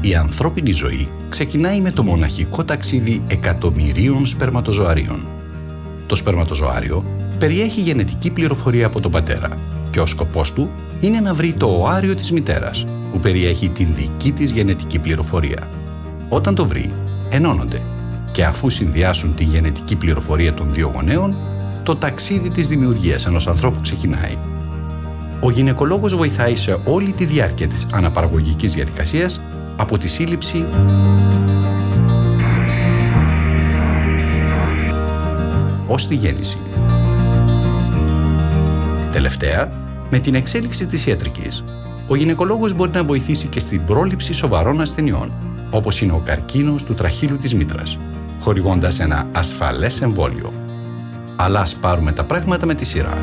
Η ανθρώπινη ζωή ξεκινάει με το μοναχικό ταξίδι εκατομμυρίων σπερματοζωαρίων. Το σπερματοζωάριο περιέχει γενετική πληροφορία από τον πατέρα και ο σκοπός του είναι να βρει το οάριο της μητέρας που περιέχει την δική της γενετική πληροφορία. Όταν το βρει, ενώνονται και αφού συνδυάσουν τη γενετική πληροφορία των δύο γονέων, το ταξίδι της δημιουργίας ενός ανθρώπου ξεκινάει. Ο γυναικολόγος βοηθάει σε όλη τη διάρκεια της αναπαραγωγικής διαδικασίας από τη σύλληψη ως τη γέννηση. Τελευταία, με την εξέλιξη της ιατρικής, ο γυναικολόγος μπορεί να βοηθήσει και στην πρόληψη σοβαρών ασθενειών, όπως είναι ο καρκίνος του τραχύλου της μήτρας, χορηγώντας ένα ασφαλές εμβόλιο. Αλλά ας πάρουμε τα πράγματα με τη σειρά.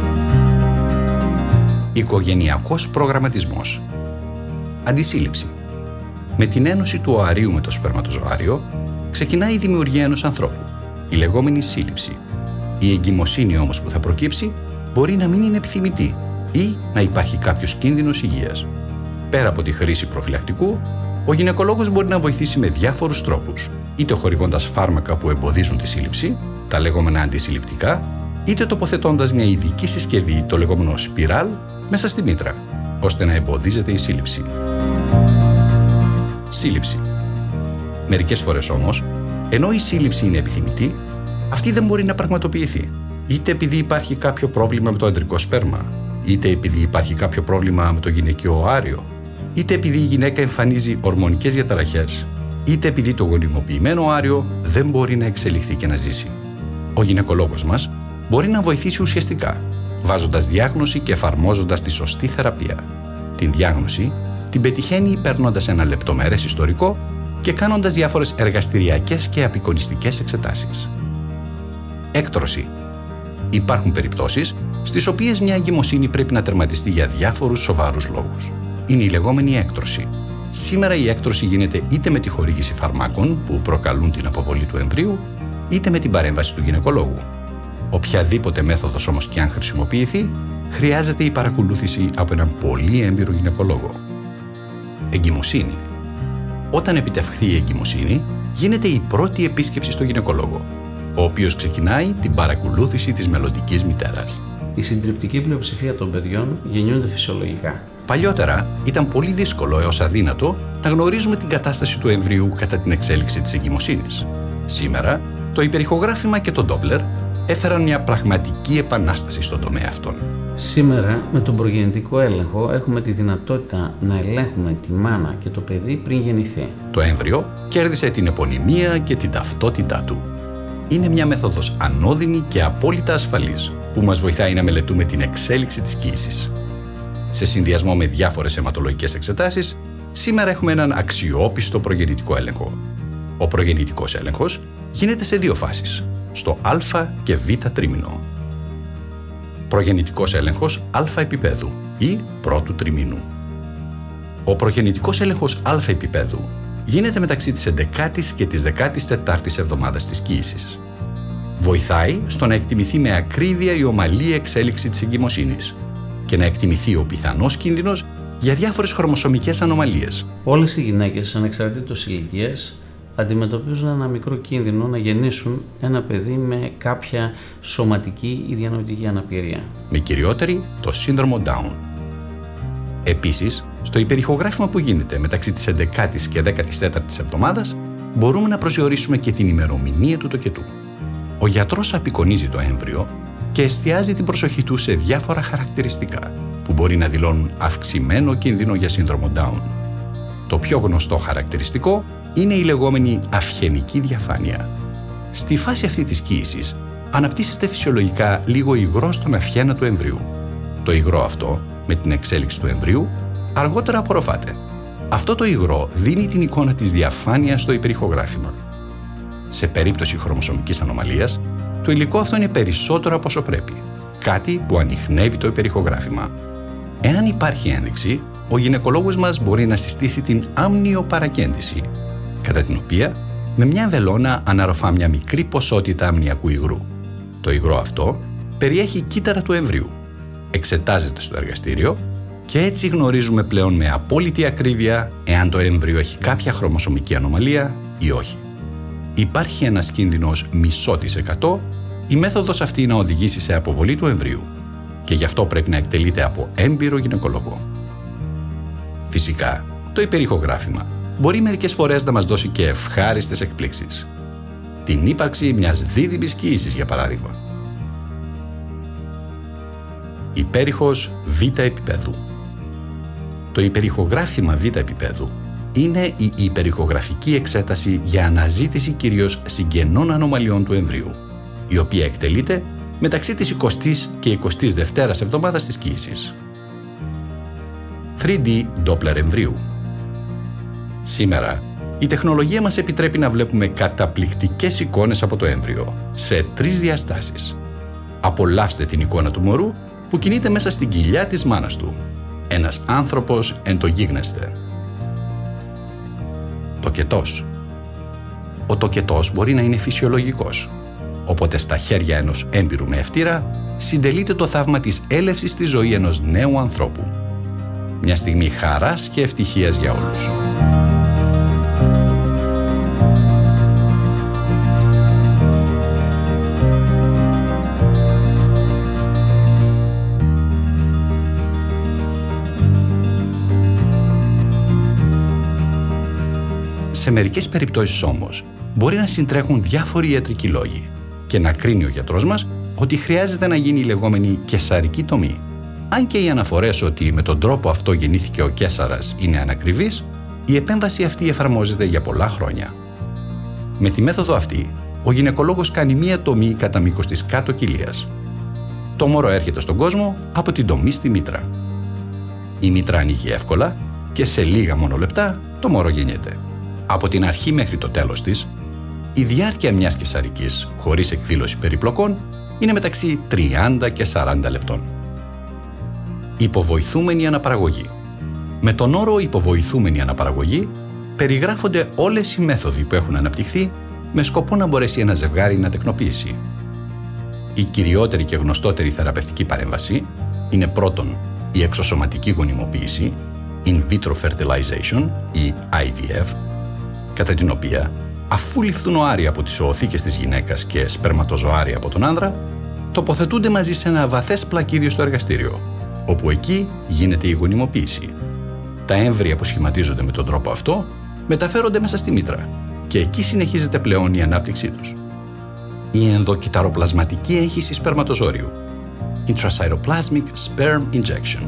Οικογενειακός προγραμματισμός. Αντισύλληψη. Με την ένωση του οαρίου με το σπερματοζωάριο, ξεκινάει η δημιουργία ενός ανθρώπου, η λεγόμενη σύλληψη. Η εγκυμοσύνη όμως που θα προκύψει μπορεί να μην είναι επιθυμητή ή να υπάρχει κάποιος κίνδυνος υγείας. Πέρα από τη χρήση προφυλακτικού, ο γυναικολόγος μπορεί να βοηθήσει με διάφορους τρόπους, είτε χορηγώντας φάρμακα που εμποδίζουν τη σύλληψη, τα λεγόμενα αντισυλληπτικά, είτε τοποθετώντας μια ειδική συσκευή, το λεγόμενο σπιράλ, μέσα στη μήτρα, ώστε να εμποδίζεται η σύλληψη. Σύλληψη. Μερικές φορές όμως, ενώ η σύλληψη είναι επιθυμητή, αυτή δεν μπορεί να πραγματοποιηθεί. Είτε επειδή υπάρχει κάποιο πρόβλημα με το αντρικό σπέρμα, είτε επειδή υπάρχει κάποιο πρόβλημα με το γυναικείο οάριο, είτε επειδή η γυναίκα εμφανίζει ορμονικές διαταραχές, είτε επειδή το γονιμοποιημένο οάριο δεν μπορεί να εξελιχθεί και να ζήσει. Ο γυναικολόγος μας μπορεί να βοηθήσει ουσιαστικά, βάζοντας διάγνωση και εφαρμόζοντας τη σωστή θεραπεία. Την διάγνωση την πετυχαίνει παίρνοντας ένα λεπτομερές ιστορικό και κάνοντας διάφορες εργαστηριακές και απεικονιστικές εξετάσεις. Έκτρωση. Υπάρχουν περιπτώσεις στις οποίες μια εγκυμοσύνη πρέπει να τερματιστεί για διάφορους σοβαρούς λόγους. Είναι η λεγόμενη έκτρωση. Σήμερα η έκτρωση γίνεται είτε με τη χορήγηση φαρμάκων που προκαλούν την αποβολή του εμβρίου, είτε με την παρέμβαση του γυναικολόγου. Οποιαδήποτε μέθοδος όμως και αν χρησιμοποιηθεί, χρειάζεται η παρακολούθηση από έναν πολύ έμπειρο γυναικολόγο. Εγκυμοσύνη. Όταν επιτευχθεί η εγκυμοσύνη, γίνεται η πρώτη επίσκεψη στο γυναικολόγο, ο οποίος ξεκινάει την παρακολούθηση της μελλοντικής μητέρας. Η συντριπτική πλειοψηφία των παιδιών γεννιούνται φυσιολογικά. Παλιότερα ήταν πολύ δύσκολο έως αδύνατο να γνωρίζουμε την κατάσταση του εμβρίου κατά την εξέλιξη της εγκυμοσύνης. Σήμερα, το υπερηχογράφημα και το Doppler έφεραν μια πραγματική επανάσταση στον τομέα αυτόν. Σήμερα, με τον προγεννητικό έλεγχο, έχουμε τη δυνατότητα να ελέγχουμε τη μάνα και το παιδί πριν γεννηθεί. Το έμβριο κέρδισε την επωνυμία και την ταυτότητά του. Είναι μια μέθοδος ανώδυνη και απόλυτα ασφαλής, που μας βοηθάει να μελετούμε την εξέλιξη της κύησης. Σε συνδυασμό με διάφορες αιματολογικές εξετάσεις, σήμερα έχουμε έναν αξιόπιστο προγεννητικό έλεγχο. Ο προγεννητικός έλεγχος γίνεται σε δύο φάσεις, στο α και β τρίμηνο. Προγεννητικός έλεγχος α επίπεδου ή πρώτου τριμήνου. Ο προγεννητικός έλεγχος α επίπεδου γίνεται μεταξύ της 11ης και της 14ης εβδομάδας της κύησης. Βοηθάει στο να εκτιμηθεί με ακρίβεια η ομαλή εξέλιξη της εγκυμοσύνης και να εκτιμηθεί ο πιθανός κίνδυνος για διάφορες χρωμοσωμικές ανομαλίες. Όλες οι γυναίκες, ανεξαρτήτως ηλικίας, αντιμετωπίζουν ένα μικρό κίνδυνο να γεννήσουν ένα παιδί με κάποια σωματική ή διανοητική αναπηρία. Με κυριότερη το σύνδρομο Down. Επίσης, στο υπερηχογράφημα που γίνεται μεταξύ της 11ης και 14ης εβδομάδας, μπορούμε να προσδιορίσουμε και την ημερομηνία του τοκετού. Ο γιατρός απεικονίζει το έμβριο και εστιάζει την προσοχή του σε διάφορα χαρακτηριστικά που μπορεί να δηλώνουν αυξημένο κίνδυνο για σύνδρομο Down. Το πιο γνωστό χαρακτηριστικό είναι η λεγόμενη αυχενική διαφάνεια. Στη φάση αυτή της κύησης αναπτύσσεται φυσιολογικά λίγο υγρό στον αυχένα του εμβρίου. Το υγρό αυτό, με την εξέλιξη του εμβρίου, αργότερα απορροφάται. Αυτό το υγρό δίνει την εικόνα της διαφάνειας στο υπερηχογράφημα. Σε περίπτωση χρωμοσωμικής ανομαλίας, το υλικό αυτό είναι περισσότερο από όσο πρέπει, κάτι που ανιχνεύει το υπερηχογράφημα. Εάν υπάρχει ένδειξη, ο γυναικολόγος μας μπορεί να συστήσει την αμνιοπαρακέντηση, κατά την οποία με μια βελόνα αναρροφά μια μικρή ποσότητα αμνιακού υγρού. Το υγρό αυτό περιέχει κύτταρα του εμβρίου, εξετάζεται στο εργαστήριο Και έτσι γνωρίζουμε πλέον με απόλυτη ακρίβεια εάν το έμβριο έχει κάποια χρωμοσωμική ανομαλία ή όχι. Υπάρχει ένας κίνδυνος 0,5% η μέθοδος αυτή να οδηγήσει σε αποβολή του εμβρίου και γι' αυτό πρέπει να εκτελείται από έμπειρο γυναικολόγο. Φυσικά, το υπερηχογράφημα μπορεί μερικές φορές να μας δώσει και ευχάριστες εκπλήξεις. Την ύπαρξη μιας δίδυμης κύησης, για παράδειγμα. Υπέρηχος β επίπεδου. Το υπερηχογράφημα β επίπεδου είναι η υπερηχογραφική εξέταση για αναζήτηση κυρίως συγγενών ανομαλιών του εμβρίου, η οποία εκτελείται μεταξύ της 20ης και 22ης εβδομάδας της κύησης. 3D Doppler εμβρίου. Σήμερα, η τεχνολογία μας επιτρέπει να βλέπουμε καταπληκτικές εικόνες από το έμβριο σε 3 διαστάσεις. Απολαύστε την εικόνα του μωρού που κινείται μέσα στην κοιλιά της μάνας του. Ένας άνθρωπος εν το γίγνεσθε. Τοκετός. Ο τοκετός μπορεί να είναι φυσιολογικός. Οπότε στα χέρια ενός έμπειρου μεευτήρα συντελείται το θαύμα της έλευσης στη ζωή ενός νέου ανθρώπου. Μια στιγμή χαράς και ευτυχίας για όλους. Σε μερικές περιπτώσεις όμως μπορεί να συντρέχουν διάφοροι ιατρικοί λόγοι και να κρίνει ο γιατρός μας ότι χρειάζεται να γίνει η λεγόμενη καισαρική τομή. Αν και οι αναφορές ότι με τον τρόπο αυτό γεννήθηκε ο Καίσαρας είναι ανακριβείς, η επέμβαση αυτή εφαρμόζεται για πολλά χρόνια. Με τη μέθοδο αυτή, ο γυναικολόγος κάνει μία τομή κατά μήκος της κάτω κοιλίας. Το μωρό έρχεται στον κόσμο από την τομή στη μήτρα. Η μήτρα ανοίγει εύκολα και σε λίγα μόνο λεπτά το μωρό γεννιέται. Από την αρχή μέχρι το τέλος της, η διάρκεια μιας καισαρικής χωρίς εκδήλωση περιπλοκών είναι μεταξύ 30 και 40 λεπτών. Υποβοηθούμενη αναπαραγωγή. Με τον όρο υποβοηθούμενη αναπαραγωγή περιγράφονται όλες οι μέθοδοι που έχουν αναπτυχθεί με σκοπό να μπορέσει ένα ζευγάρι να τεκνοποιήσει. Η κυριότερη και γνωστότερη θεραπευτική παρέμβαση είναι πρώτον η εξωσωματική γονιμοποίηση, in vitro fertilization ή IVF, κατά την οποία, αφού ληφθούν οάρια από τις οοθήκες της γυναίκας και σπερματοζωάρια από τον άνδρα, τοποθετούνται μαζί σε ένα βαθές πλακίδιο στο εργαστήριο, όπου εκεί γίνεται η γονιμοποίηση. Τα έμβρια που σχηματίζονται με τον τρόπο αυτό μεταφέρονται μέσα στη μήτρα και εκεί συνεχίζεται πλέον η ανάπτυξή τους. Η ενδοκυταροπλασματική έγχυση σπερματοζώριου, intracytoplasmic sperm injection.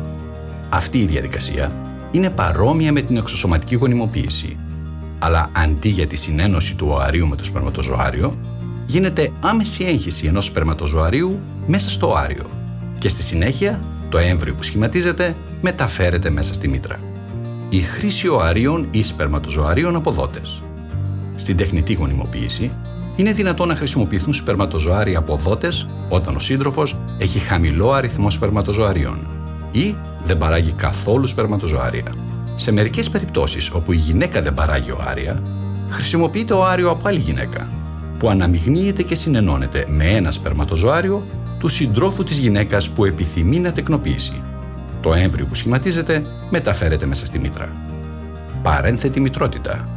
Αυτή η διαδικασία είναι παρόμοια με την εξωσωματική γονιμοποίηση, αλλά αντί για τη συνένωση του οαρίου με το σπερματοζωάριο, γίνεται άμεση έγχυση ενός σπερματοζωαρίου μέσα στο οάριο και στη συνέχεια το έμβριο που σχηματίζεται μεταφέρεται μέσα στη μήτρα. Η χρήση οαρίων ή σπερματοζωαρίων αποδότες. Στην τεχνητή γονιμοποίηση είναι δυνατόν να χρησιμοποιηθούν σπερματοζωάρια αποδότες όταν ο σύντροφος έχει χαμηλό αριθμό σπερματοζωαρίων ή δεν παράγει καθόλου σπερματοζωάρια. Σε μερικές περιπτώσεις όπου η γυναίκα δεν παράγει οάρια, χρησιμοποιείται οάριο από άλλη γυναίκα, που αναμειγνύεται και συνενώνεται με ένα σπερματοζωάριο του συντρόφου της γυναίκας που επιθυμεί να τεκνοποιήσει. Το έμβριο που σχηματίζεται μεταφέρεται μέσα στη μήτρα. Παρένθετη μητρότητα.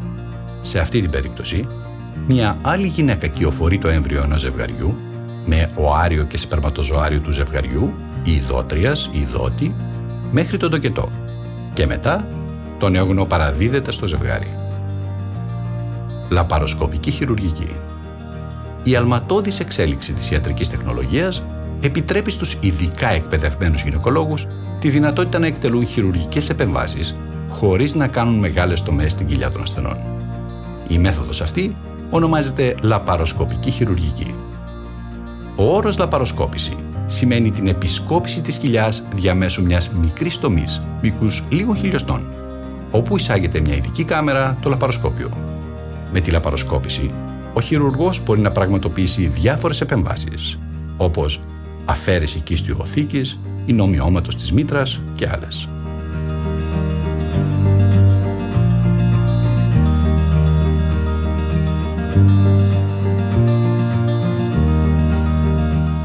Σε αυτή την περίπτωση, μια άλλη γυναίκα κυοφορεί το έμβριο ενός ζευγαριού με οάριο και σπερματοζωάριο του ζευγαριού ή δότριας ή δότη μέχρι τον τοκετό και μετά το νεόγνω παραδίδεται στο ζευγάρι. Λαπαροσκοπική χειρουργική. Η αλματώδης εξέλιξη της ιατρικής τεχνολογίας επιτρέπει στους ειδικά εκπαιδευμένους γυναικολόγους τη δυνατότητα να εκτελούν χειρουργικές επεμβάσεις χωρίς να κάνουν μεγάλες τομές στην κοιλιά των ασθενών. Η μέθοδος αυτή ονομάζεται λαπαροσκοπική χειρουργική. Ο όρος λαπαροσκόπηση σημαίνει την επισκόπηση της κοιλιάς διαμέσου μιας μικρής τομής, μήκους λίγων χιλιοστών, όπου εισάγεται μια ειδική κάμερα, το λαπαροσκόπιο. Με τη λαπαροσκόπηση, ο χειρουργός μπορεί να πραγματοποιήσει διάφορες επεμβάσεις, όπως αφαίρεση κίστιου οθήκης, εινομιώματος της μήτρας και άλλες.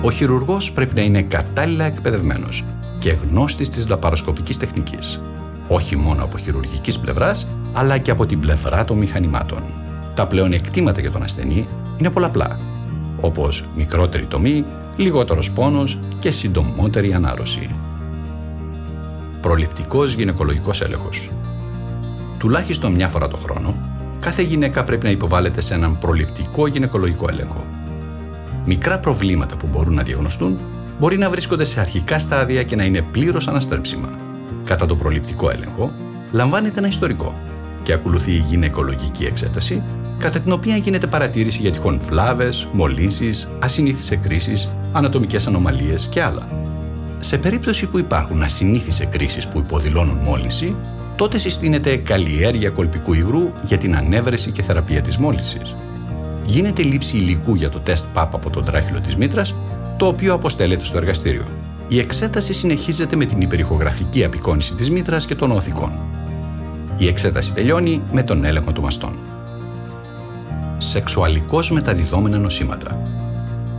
Ο χειρουργός πρέπει να είναι κατάλληλα εκπαιδευμένος και γνώστης της λαπαροσκοπικής τεχνικής. Όχι μόνο από χειρουργικής πλευράς, αλλά και από την πλευρά των μηχανημάτων. Τα πλεονεκτήματα για τον ασθενή είναι πολλαπλά, όπως μικρότερη τομή, λιγότερος πόνος και συντομότερη ανάρρωση. Προληπτικός γυναικολογικός έλεγχος. Τουλάχιστον μια φορά το χρόνο, κάθε γυναίκα πρέπει να υποβάλλεται σε έναν προληπτικό γυναικολογικό έλεγχο. Μικρά προβλήματα που μπορούν να διαγνωστούν μπορεί να βρίσκονται σε αρχικά στάδια και να είναι πλήρως αναστρέψιμα. Κατά τον προληπτικό έλεγχο, λαμβάνεται ένα ιστορικό και ακολουθεί η γυναικολογική εξέταση, κατά την οποία γίνεται παρατήρηση για τυχόν βλάβες, μολύνσεις, ασυνήθεις εκκρίσεις, ανατομικές ανομαλίες και άλλα. Σε περίπτωση που υπάρχουν ασυνήθεις εκκρίσεις που υποδηλώνουν μόλυνση, τότε συστήνεται καλλιέργεια κολπικού υγρού για την ανέβρεση και θεραπεία της μόλυνσης. Γίνεται λήψη υλικού για το τεστ ΠΑΠ από τον τράχυλο της μήτρας, το οποίο αποστέλλεται στο εργαστήριο. Η εξέταση συνεχίζεται με την υπερηχογραφική απεικόνηση της μήτρας και των οθικών. Η εξέταση τελειώνει με τον έλεγχο των μαστών. Σεξουαλικώς μεταδιδόμενα νοσήματα.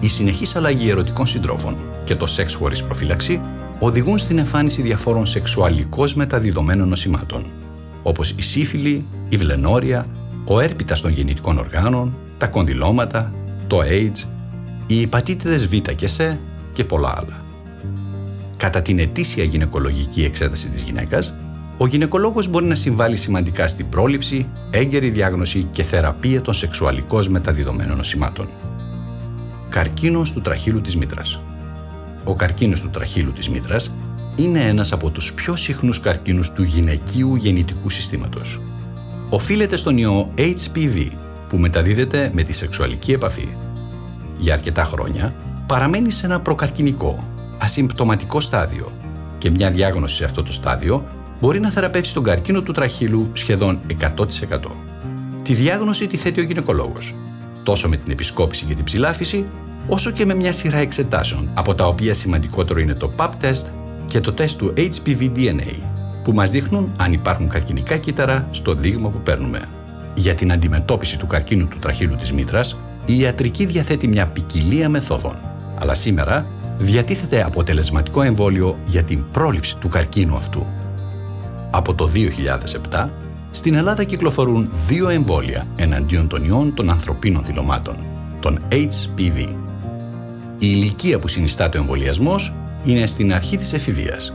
Η συνεχής αλλαγή ερωτικών συντρόφων και το σεξ χωρίς προφύλαξη οδηγούν στην εμφάνιση διαφόρων σεξουαλικώς μεταδιδομένων νοσημάτων, όπως η σύφυλη, η βλενόρια, ο έρπιτας των γεννητικών οργάνων, τα κονδυλώματα, το AIDS, οι υπατήτηδες Β και Σ και πολλά άλλα. Κατά την ετήσια γυναικολογική εξέταση της γυναίκας, ο γυναικολόγος μπορεί να συμβάλλει σημαντικά στην πρόληψη, έγκαιρη διάγνωση και θεραπεία των σεξουαλικώς μεταδιδομένων νοσημάτων. Καρκίνος του τραχύλου της μήτρας. Ο καρκίνος του τραχύλου της μήτρας είναι ένας από τους πιο συχνούς καρκίνους του γυναικείου γεννητικού συστήματος. Οφείλεται στον ιό HPV που μεταδίδεται με τη σεξουαλική επαφή. Για αρκετά χρόνια παραμένει σε ένα προκαρκινικό, ασυμπτωματικό στάδιο και μια διάγνωση σε αυτό το στάδιο μπορεί να θεραπεύσει τον καρκίνο του τραχύλου σχεδόν 100%. Τη διάγνωση τη θέτει ο γυναικολόγος, τόσο με την επισκόπηση για την ψηλάφιση, όσο και με μια σειρά εξετάσεων, από τα οποία σημαντικότερο είναι το PAP test και το τεστ του HPV-DNA, που μας δείχνουν αν υπάρχουν καρκινικά κύτταρα στο δείγμα που παίρνουμε. Για την αντιμετώπιση του καρκίνου του τραχύλου της μήτρας, η ιατρική διαθέτει μια ποικιλία μεθόδων, αλλά σήμερα διατίθεται αποτελεσματικό εμβόλιο για την πρόληψη του καρκίνου αυτού. Από το 2007, στην Ελλάδα κυκλοφορούν 2 εμβόλια εναντίον των ιών των ανθρωπίνων θυλωμάτων, των HPV. Η ηλικία που συνιστάται ο εμβολιασμός είναι στην αρχή της εφηβείας,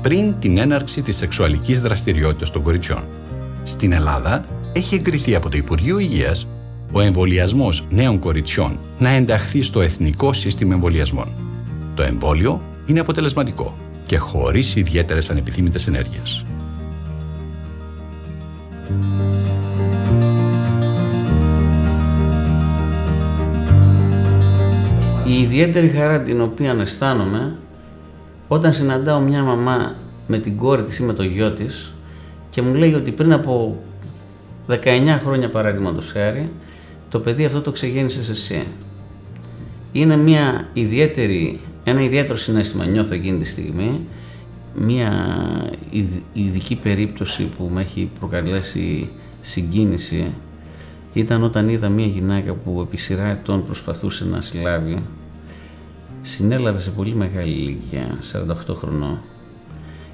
πριν την έναρξη της σεξουαλικής δραστηριότητας των κοριτσιών. Στην Ελλάδα έχει εγκριθεί από το Υπουργείο Υγείας ο εμβολιασμός νέων κοριτσιών να ενταχθεί στο Εθνικό Σύστημα Εμβολιασμών. Το εμβόλιο είναι αποτελεσματικό και χωρίς ιδιαίτερες ανεπιθύμητες ενέργειες. Η ιδιαίτερη χαρά την οποία αισθάνομαι όταν συναντάω μια μαμά με την κόρη της ή με το γιο της και μου λέει ότι πριν από 19 χρόνια παραδείγματος χάρη το παιδί αυτό το ξεγέννησες εσύ. Είναι ένα ιδιαίτερο συναίσθημα, νιώθω εκείνη τη στιγμή, μια ειδική περίπτωση που με έχει προκαλέσει συγκίνηση ήταν όταν είδα μια γυναίκα που επί σειρά ετών προσπαθούσε να συλλάβει. Συνέλαβε σε πολύ μεγάλη ηλικία, 48 χρονών,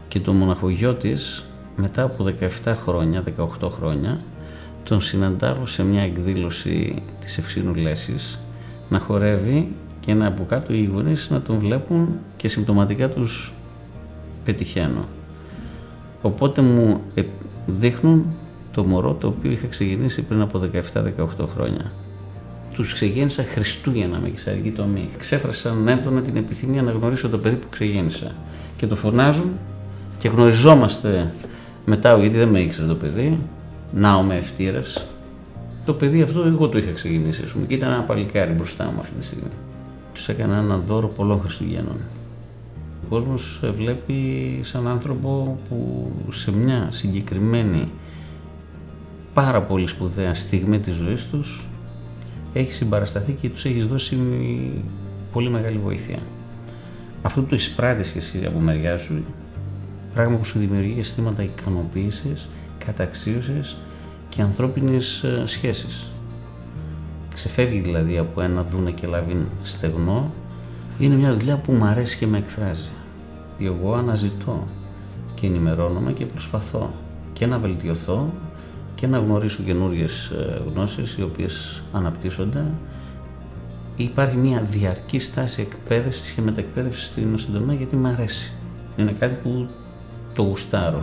και το μοναχογιό της μετά από 17 χρόνια, 18 χρόνια, τον συναντάω σε μια εκδήλωση της Ευξήνου Λέσης να χορεύει και να από κάτω οι γονείς να τον βλέπουν και συμπτωματικά τους πετυχαίνω. Οπότε μου δείχνουν το μωρό το οποίο είχα ξεκινήσει πριν από 17-18 χρόνια. Τους ξεγέννησα Χριστούγεννα με κυσαρική τομή. Ξέφρασαν έντονα την επιθυμία να γνωρίσω το παιδί που ξεγέννησα. Και το φωνάζουν και γνωριζόμαστε μετά, γιατί δεν με ήξερε το παιδί, νάω με ευτήρες. Το παιδί αυτό εγώ το είχα ξεκινήσει, και ήταν ένα παλικάρι μπροστά μου αυτή τη στιγμή. Τους έκανα ένα δώρο πολλών Χριστουγέννων. Ο κόσμος βλέπει σαν άνθρωπο που σε μια συγκεκριμένη πάρα πολύ σπουδαία στιγμή της ζωής τους έχει συμπαρασταθεί και τους έχει δώσει πολύ μεγάλη βοήθεια. Αυτό το εισπράττεις και εσύ από μεριά σου, πράγμα που σου δημιουργεί αισθήματα ικανοποίησης, καταξίωσης και ανθρώπινης σχέσης. Ξεφεύγει δηλαδή από ένα δούνε και λαβήν στεγνό. Είναι μια δουλειά που μου αρέσει και με εκφράζει. ότι εγώ αναζητώ και ενημερώνομαι και προσπαθώ και να βελτιωθώ και να γνωρίσω καινούριες γνώσεις οι οποίες αναπτύσσονται. Υπάρχει μια διαρκή στάση εκπαίδευσης και μεταεκπαίδευσης στην τομέα, γιατί μου αρέσει. Είναι κάτι που το γουστάρω.